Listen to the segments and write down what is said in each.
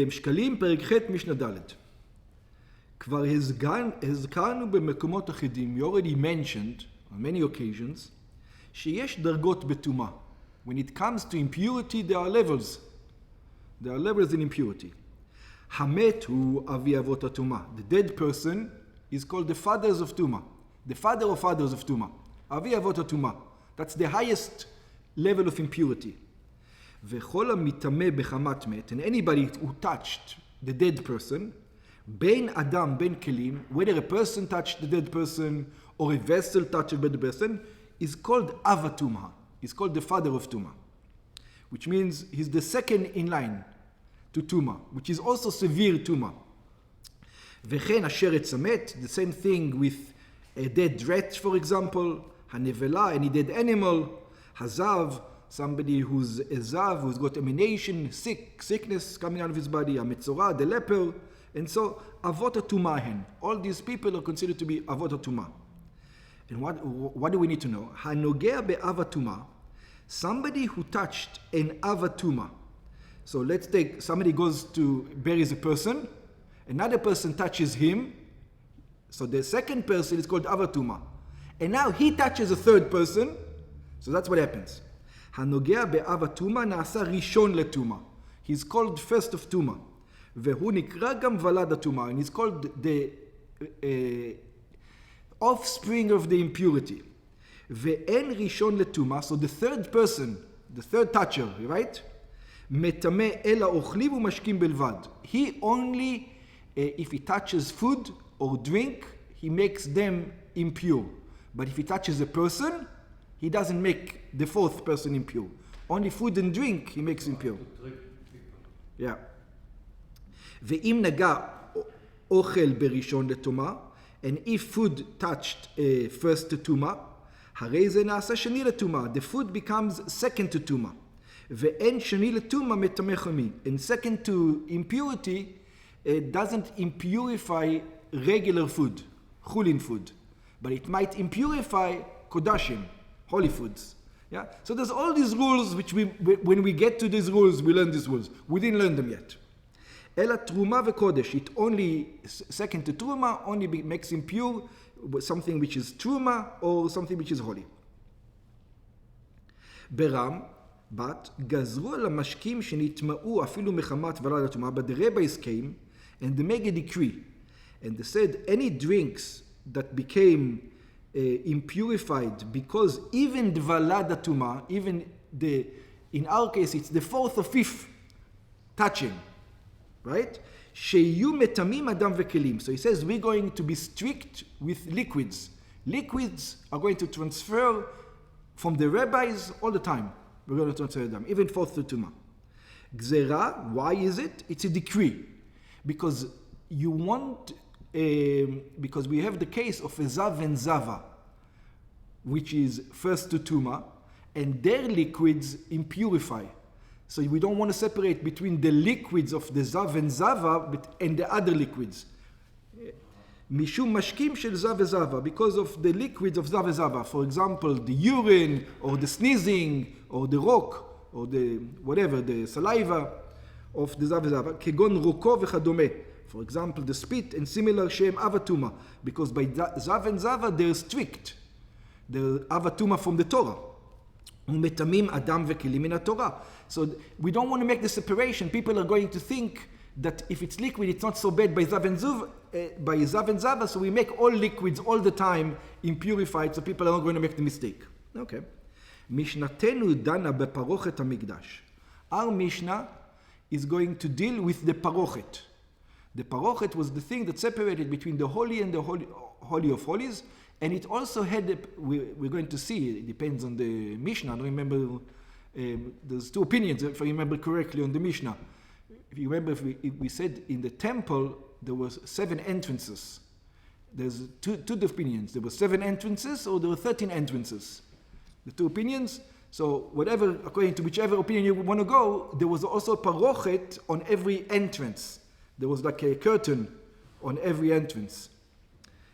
שקלים, פרק ח' משנה ד'. כבר הזכרנו במקומות אחדים, we already mentioned on many occasions, שיש דרגות בטומאה. When it comes to impurity, there are levels. There are levels in impurity. המת הוא אבי אבות הטומאה. The dead person is called the fathers of טומאה. The father of fathers of טומאה. אבי אבות הטומאה. That's the highest level of impurity. וכל המטמא בחמת מת, and anybody who touched the dead person, בין אדם, בין כלים, whether a person touched the dead person or a vessel touched the dead person, is called Ava Tumah. He's called the father of Tumah. Which means he's the second in line to Tumah, which is also severe Tumah. וכן אשר עץ המת, the same thing with a dead rat, for example, הנבלה, any dead animal, הזב, somebody who's a zav, who's got emanation, sickness coming out of his body, המצורע, the leper, and so avot hatumah hen. All these people are considered to be avot hatumah. And what do we need to know? Hanogea be'ava tumah, somebody who touched an ava tumah. So let's take, somebody goes to buries a person, another person touches him, so the second person is called ava tumah. And now he touches a third person, so that's what happens. Hanogea be'ava tumah na'asa rishon letumah. He's called first of tumah. והוא נקרא גם ולד הטומאה, and he's called the offspring of the impurity. ואין ראשון לטומאה, so the third person, the third toucher, right? מטמא אל האוכלים ומשקים בלבד. He only, if he touches food or drink, he makes them impure. But if he touches a person, he doesn't make the fourth person impure. Only food and drink he makes impure. Yeah. ואם נגע אוכל בראשון לטומאה, and if food touched first to טומאה, הרי זה נעשה שני לטומאה. The food becomes second to טומאה. ואין שני לטומאה מטמא חמי. And second to impurity, it doesn't impurify regular food, chulin food. But it might impurify kodashim, holy foods. Yeah? So there's all these rules which when we get to these rules, we learn these rules. We didn't learn them yet. אלא תרומה וקודש, it only, second to תרומה, only makes impure something which is תרומה or something which is holy. ברם, בת, גזרו על המשקים שנטמעו אפילו מחמת ולד הטומאה, but the rabbis came and they made a decree, and they said any drinks that became impurified because even the ולד הטומאה, even the, in our case it's the fourth or fifth touching, right? שיהיו מטמאים אדם וכלים. So he says we're going to be strict with liquids. Liquids are going to transfer from the rabbis all the time. We're going to transfer them, even fourth to Tumah. גזרה, why is it? It's a decree. Because you want, because we have the case of a zav and zava, which is first to Tumah, and their liquids impurify. So we don't want to separate between the liquids of the zav and zava and the other liquids. Mishum mashkim shel zav וזava, because of the liquids of zav וזava. For example, the urine or the sneezing or the rock or the whatever, the saliva of the zav וזava. כגון רוקו וכדומה. For example, the spit and similar shem avatuma, because by zav and zava they're strict. They're avatuma from the Torah. ומטמאים אדם וכלים מן התורה. So we don't want to make the separation. People are going to think that if it's liquid, it's not so bad by zav and zava, so we make all liquids all the time impurified, so people are not going to make the mistake. Okay. משנתנו דנה בפרוכת המקדש. Our Mishnah is going to deal with the parochet. The parochet was the thing that separated between the holy and the holy of holies, and it also had, we're going to see, it depends on the Mishnah. I don't remember, there's two opinions, if I remember correctly, on the Mishnah. If you remember, if we said in the temple, there was 7 entrances. There's two opinions. There were 7 entrances or there were 13 entrances. The two opinions. So whatever, according to whichever opinion you want to go, there was also a parochet on every entrance. There was like a curtain on every entrance.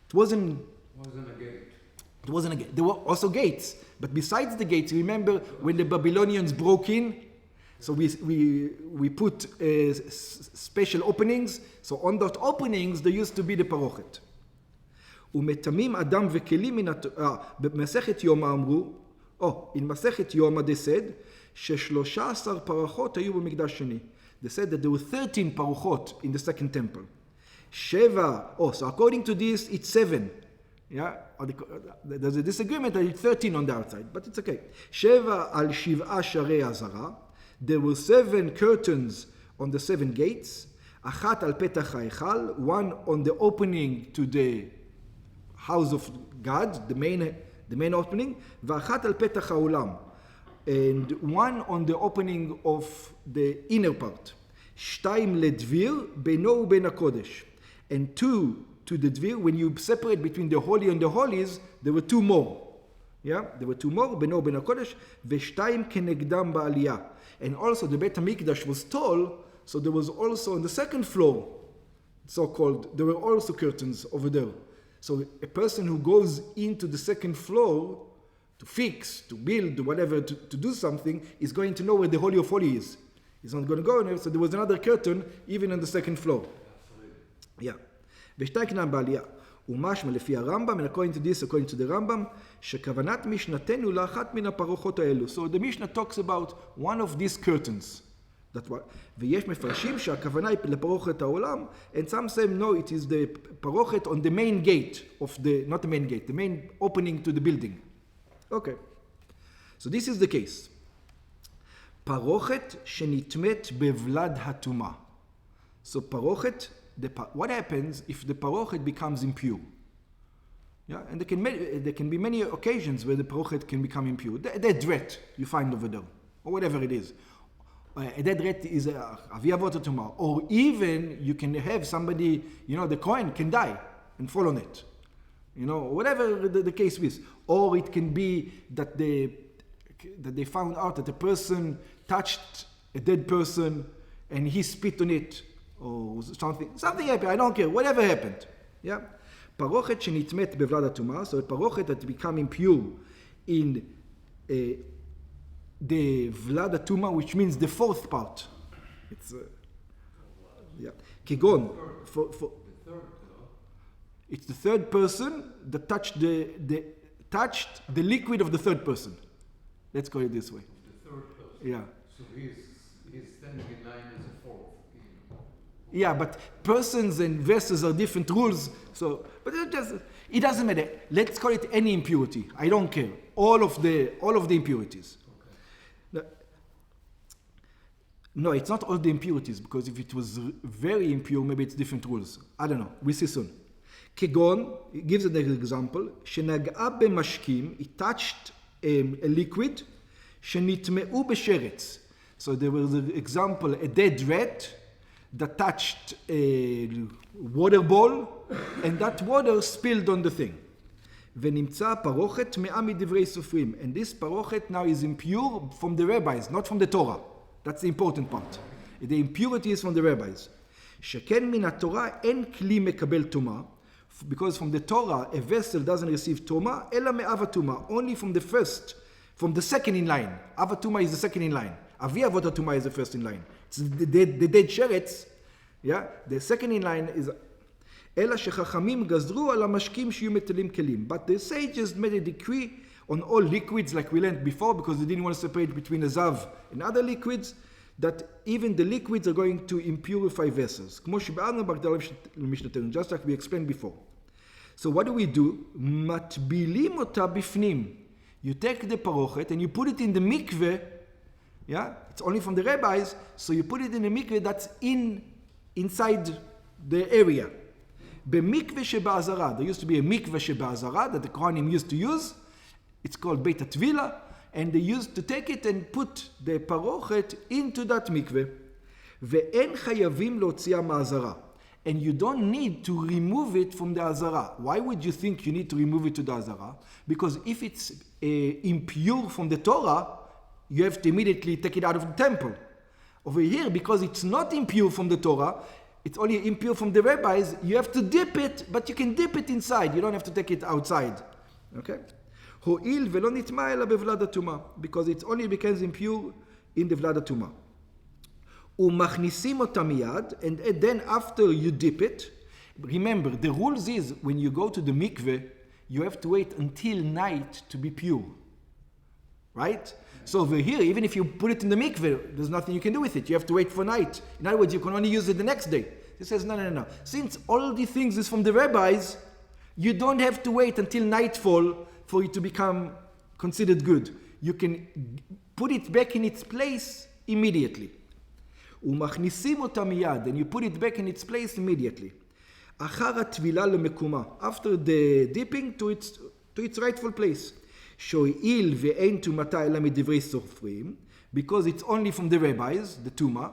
It wasn't a gate. It wasn't a gate. There were also gates. But besides the gates, remember when the Babylonians broke in, So we put special openings. So on those openings there used to be the parochet. ומטמאים אדם וכלים מן התורה. במסכת יומא אמרו, in מסכת יומא they said, ש13 פרחות היו במקדש שני. They said that there were 13 parochot in the second temple. So according to this, it's 7. Yeah, there's a disagreement that it's 13 on the outside, but it's okay. 7 על 7 שערי הזרה. There were 7 curtains on the 7 gates. 1 על פתח ההיכל, 1 on the opening to the house of God, the main opening, ואחת על פתח העולם, and 1 on the opening of the inner part. 2 לדביר, בינו ובין הקודש, and 2 to the dvir. When you separate between the holy and the holies, there were 2 more. Yeah, there were 2 more, בינו ובין הקודש, ו2 כנגדם בעלייה. And also the Beit HaMikdash was tall, so there was also on the second floor, so-called, there were also curtains over there. So a person who goes into the second floor to fix, to build, whatever, to do something, is going to know where the Holy of Holies is. He's not going to go in there, so there was another curtain even on the second floor. Yeah. ושתי כנם בעלייה. ומשמע לפי הרמב"ם, and according to this, according to the Rambam, שכוונת משנתנו לאחת מן הפרוחות האלו. So the Mishnah talks about one of these curtains. ויש מפרשים שהכוונה היא לפרוכת העולם, and some say no, it is the parochet on the main gate of the, not the main gate, the main opening to the building. Okay. So this is the case. parochet שנטמאת בבלד הטומאה. So parochet, what happens if the parochet becomes impure? Yeah, and there can be many occasions where the parochet can become impure. Dead rat you find over there, or whatever it is. A dead rat is a aviyavot tumah. Or even you can have somebody, the coin can die and fall on it. Whatever the case is. Or it can be that they found out that a person touched a dead person and he spit on it. Or something happened, I don't care, whatever happened. Yeah? Parochet שנטמאת בבלד הטומאה, so a parochet that become impure in the vlad atuma, which means the fourth part. It's כגון, it's the third person that touched the liquid of the third person. Let's call it this way. The third person. Yeah. So he's standing in line as a fourth. Yeah, but persons and vessels are different rules. So, but it doesn't matter. Let's call it any impurity. I don't care. All of the impurities. Okay. No, it's not all the impurities, because if it was very impure, maybe it's different rules. I don't know. We see soon. כגון, it gives an example, שנגעה במשקים, it touched a liquid, שנטמעו בשרץ. So there was an example, a dead rat that touched a water bowl, and that water spilled on the thing. ונמצא פרוכת טמאה מדברי סופרים. And this parochet now is impure from the rabbis, not from the Torah. That's the important part. The impurity is from the rabbis. שכן מן התורה אין כלי מקבל טומאה, because from the Torah a vessel doesn't receive טומאה, אלא מאב הטומאה, only from the second in line. אב הטומאה is the second in line. אבי אבות הטומאה is the first in line. It's the dead sheretz, yeah? The second in line is... אלא שחכמים גזרו על המשקים שיהיו מטלים כלים. But the sages made a decree on all liquids, like we learned before, because they didn't want to separate between a zav and other liquids, that even the liquids are going to impurify vessels. כמו שבארנו בהגדרה למשנתנו, just like we explained before. So what do? מטבילים אותה בפנים. You take the parochet and you put it in the mikveh. Yeah, it's only from the rabbis, so you put it in a mikveh that's inside the area. במקווה שבעזרה, there used to be a mikveh שבעזרה that the Kohanim used to use. It's called Beit HaTvila, and they used to take it and put the parochet into that mikveh. ואין חייבים להוציאה מהעזרה. And you don't need to remove it from the azara. Why would you think you need to remove it to the azara? Because if it's impure from the Torah, you have to immediately take it out of the temple. Over here, because it's not impure from the Torah, it's only impure from the rabbis, you have to dip it, but you can dip it inside. You don't have to take it outside. Okay? הואיל ולא נטמע אלא בבלד הטומאה, because it only becomes impure in the vlad הטומאה. ומכניסים אותה מיד, and then after you dip it, remember, the rules is, when you go to the mikveh, you have to wait until night to be pure. Right? So over here, even if you put it in the mikveh, there's nothing you can do with it. You have to wait for night. In other words, you can only use it the next day. He says, no. Since all the things is from the rabbis, you don't have to wait until nightfall for it to become considered good. You can put it back in its place immediately. ומכניסים אותה מיד, and you put it back in its place immediately. אחר הטבילה למקומה, after the dipping to its rightful place. שהואיל ואין טומאתה אלא מדברי סופרים, because it's only from the rabbis, the tuma,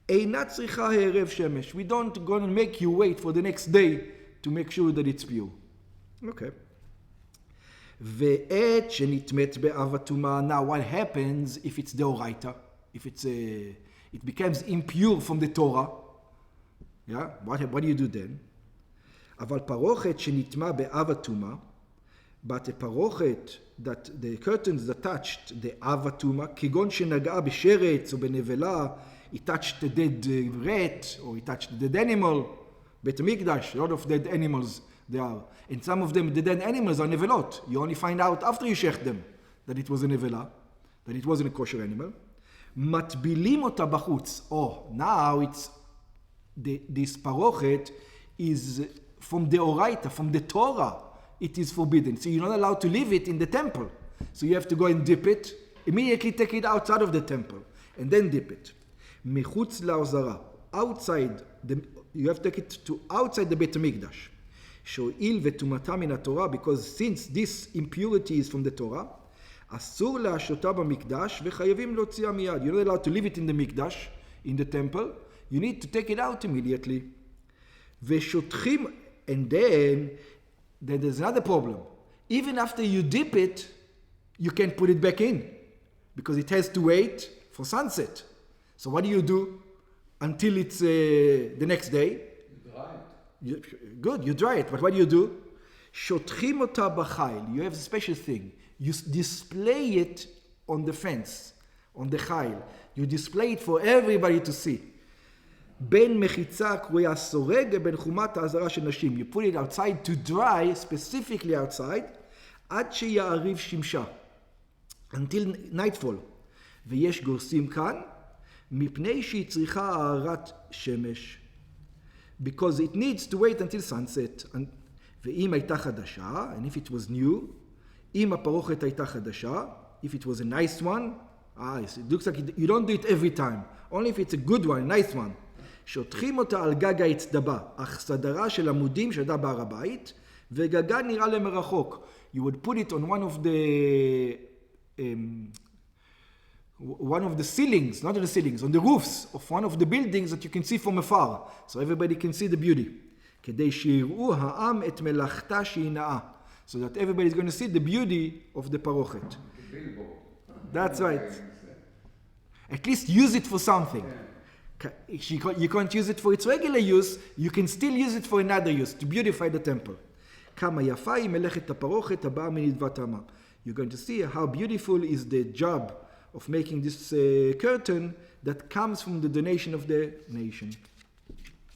אינה צריכה הערב שמש. We don't go and make you wait for the next day to make sure that it's pure. Okay. ועת שנטמאת באב הטומאה, now what happens if it's deoraita? If it becomes impure from the Torah, yeah? What do you do then? אבל פרוכת שנטמא באב הטומאה, but a parochet, that the curtains that touched the av הטומאה, כגון שנגעה בשרץ או בנבלה, it touched the dead rat, or it touched the dead animal, בית המקדש, a lot of dead animals there are. And some of them, the dead animals are nevelot. You only find out after you shech them that it was a nevela, that it wasn't a kosher animal. מטבילים אותה בחוץ. Oh, now it's, this parochet is from the Oraita, from the Torah. It is forbidden. So you're not allowed to leave it in the temple. So you have to go and dip it, immediately take it outside of the temple, and then dip it. מחוץ לעזרה, outside, you have to take it to outside the בית המקדש. שהואיל וטומאתה מן התורה, because since this impurity is from the Torah, אסור להשותה במקדש וחייבים להוציאה מיד. You're not allowed to leave it in the מקדש, in the temple. You need to take it out immediately. ושותחים, and then there's another problem. Even after you dip it, you can't put it back in because it has to wait for sunset. So what do you do until it's the next day? You dry it. Good, you dry it. But what do you do? שותחים אותה בחיל. You have a special thing. You display it on the fence, on the chayil. You display it for everybody to see. בין מחיצה קרויה סורג בין חומת האזהרה של נשים. You put it outside to dry, specifically outside, עד שיעריב שמשה. Until nightfall. ויש גורסים כאן, מפני שהיא צריכה הארת שמש. Because it needs to wait until sunset. ואם הייתה חדשה, and if it was new, אם הפרוכת הייתה חדשה, if it was a nice one, it looks like you don't do it every time. Only if it's a good one, a nice one. שותחים אותה על גג האצטבה, אך סדרה של עמודים שידה בהר הבית, וגגה נראה למרחוק. You would put it on one of the ceilings, not the ceilings, on the roofs of one of the buildings that you can see from afar, so everybody can see the beauty. כדי שיראו העם את מלאכתה שהיא נאה. So that everybody is going to see the beauty of the parochet. That's right. At least use it for something. You can't use it for its regular use, you can still use it for another use, to beautify the temple. כמה יפה היא מלאכת הפרוכת הבאה מנדבת המה. You're going to see how beautiful is the job of making this curtain that comes from the donation of the nation.